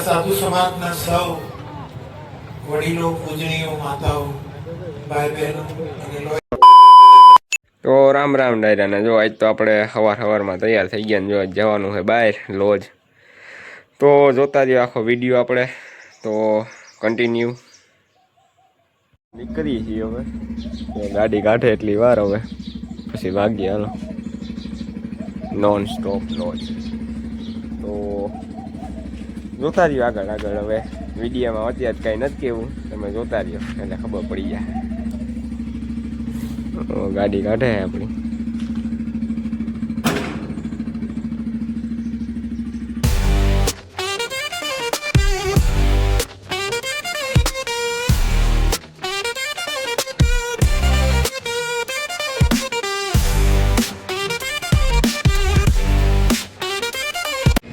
સાધુ સમાજના સૌ વડીલો, પૂજનીયો, માતાઓ, ભાઈ બહેનો અને તો રામ રામ ડાયરાને જો આજ તો આપણે સવારમાં તૈયાર થઈ ગયા ને જો જવાનું છે બહાર લોજ. તો જોતા રહ્યો આખો વિડીયો આપણે તો કન્ટિન્યુ નીકળીએ છીએ હવે. ગાડી કાઢે એટલી વાર હવે પછી ભાગીએ હાલો નોન સ્ટોપ લોજ. તો જોતા રહ્યો આગળ આગળ. હવે વિડીયોમાં અત્યારે કાંઈ નથી કહેવું, તમે જોતા રહ્યો એટલે ખબર પડી જાય. ગાડી કાઢે આપણી.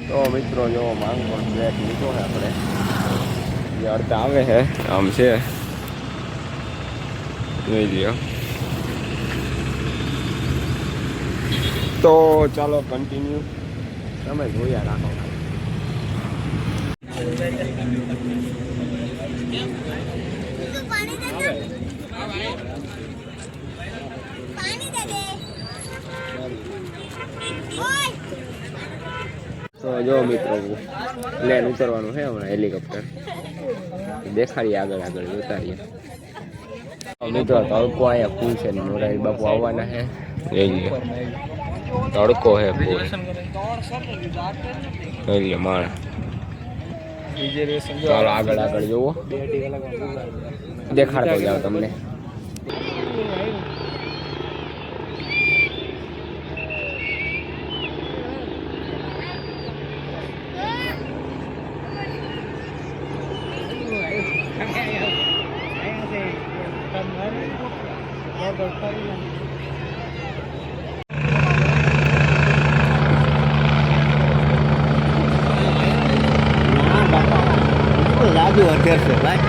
તો મિત્રો જો માંગો બ્રેક લીધો છે આપણે, જે અડધા આવે છે આમ છે જોઈ લ્યો. તો ચાલો કન્ટિન્યુ તમે જોયા રાખો. તો જો મિત્રો પ્લેન ઉતરવાનું છે હમણાં, હેલિકોપ્ટર દેખાડીએ આગળ આગળ જોતા રહીએ. મિત્રો તડકો અહીંયા ફૂલ છે ને મોરારી બાપુ આવવાના છે. તડકો હે ફૂલ માણ. ચાલો આગળ આગળ જોવો, દેખાડતો જાઓ તમને. લાગ્યું અત્યારે ભાઈ.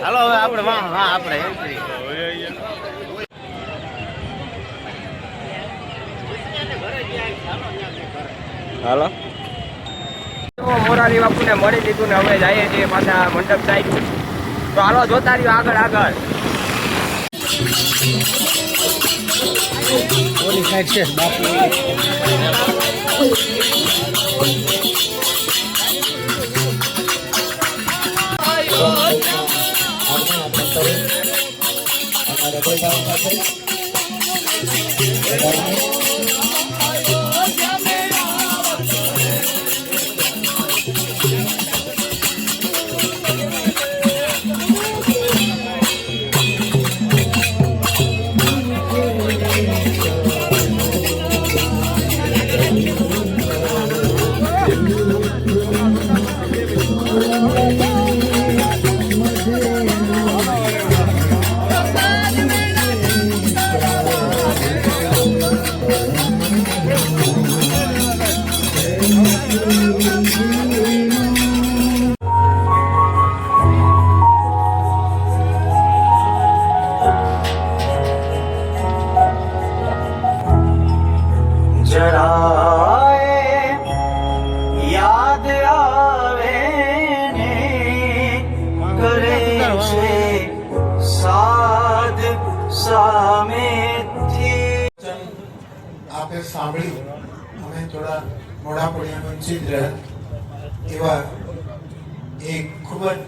હાલો હવે આપણે હા આપણે એન્ટ્રી હાલો. મોરારી બાપુને મળી લીધું ને હવે જઈએ છીએ પાછા મંડપ સાઈડ. તો હાલો જોતા રહ્યો આગળ આગળ. ઓલી સાઈડ છે બાપુ યાદ આવે ને કરે છે સાદ સામેથી આપે સાંભળ્યું અમે થોડા મોડા પડ્યા વંચિત રહ્યા એવા એક ખૂબ જ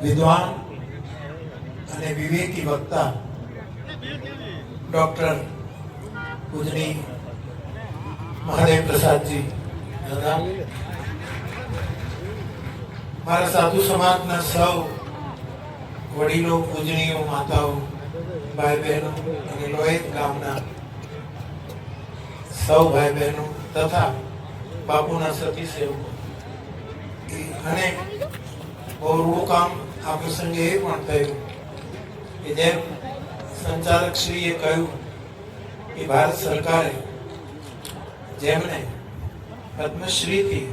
વિદ્વાન અને વિવેકી વક્તા ડોક્ટર પૂજની મહાદેવ પ્રસાદજી દાદા મારા સાધુ સમાજના સૌ વડીલો પૂજનીયો માતાઓ ભાઈ બહેનો અને લોહિત ગામના સૌ ભાઈ બહેનો તથા બાપુના સતી સેવકો અને બહુ રૂડું કામ આ પ્રસંગે એ પણ થયું કે જેમ સંચાલક શ્રીએ કહ્યું કે ભારત સરકારે જેમને પદ્મશ્રીથી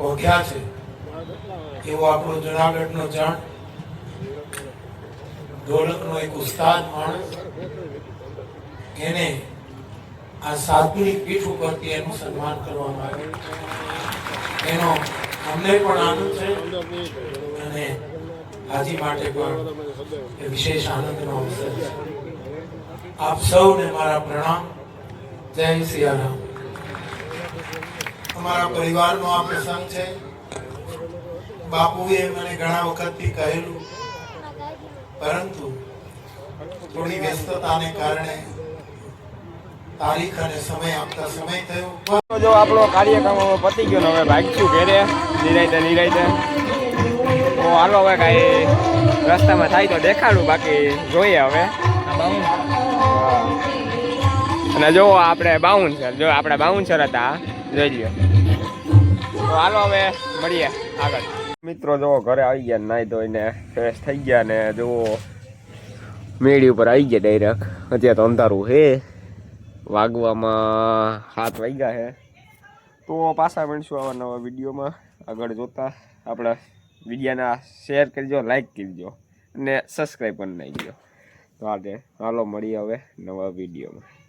ઓળખ્યા છે એવો આપણો જુનાગઢનો જણ ઢોલકનો એક ઉસ્તાદ માણસ એને આ સાધુની પીઠ ઉપરથી એનું સન્માન કરવામાં આવ્યું એનો અમને પણ આનંદ છે અને હાજી માટે પણ એ વિશેષ આનંદનો અવસર છે આપ સૌને મારા પ્રણામ જય સિયારામ અમારા પરિવારનો આ પ્રસંગ છે બાપુએ મને ઘણા વખતથી કહેલું પરંતુ થોડી વ્યસ્તતાને કારણે તારીખ અને સમય આપતા સમય થયો જો આપણો કાર્યક્રમ પતી ગયો ને હવે ભાગશું ઘેરે નિરાયતે તો હાલો હવે કાંઈ રસ્તામાં થાય તો દેખાડું બાકી જોઈએ હવે અને જો આપણે બાઉન્સર હતા જોઈ લ્યો તો હાલો હવે મળીએ આગળ મિત્રો જો ઘરે આવી ગયા નાહી ધોઈને ફ્રેશ થઈ ગયા ને જો મેળી ઉપર આવી ગયા ડાયરેક્ટ અત્યારે તો અંધારું હે વાગવામાં 7 વાગ્યા છે તો પાછા મળીશું આવા નવા વિડીયોમાં આગળ જોતા આપણા વિડીયોના શેર કરજો લાઈક કરજો અને સબસ્ક્રાઈબ પણ નાખજો તો આજે હાલો મળીએ હવે નવા વિડીયોમાં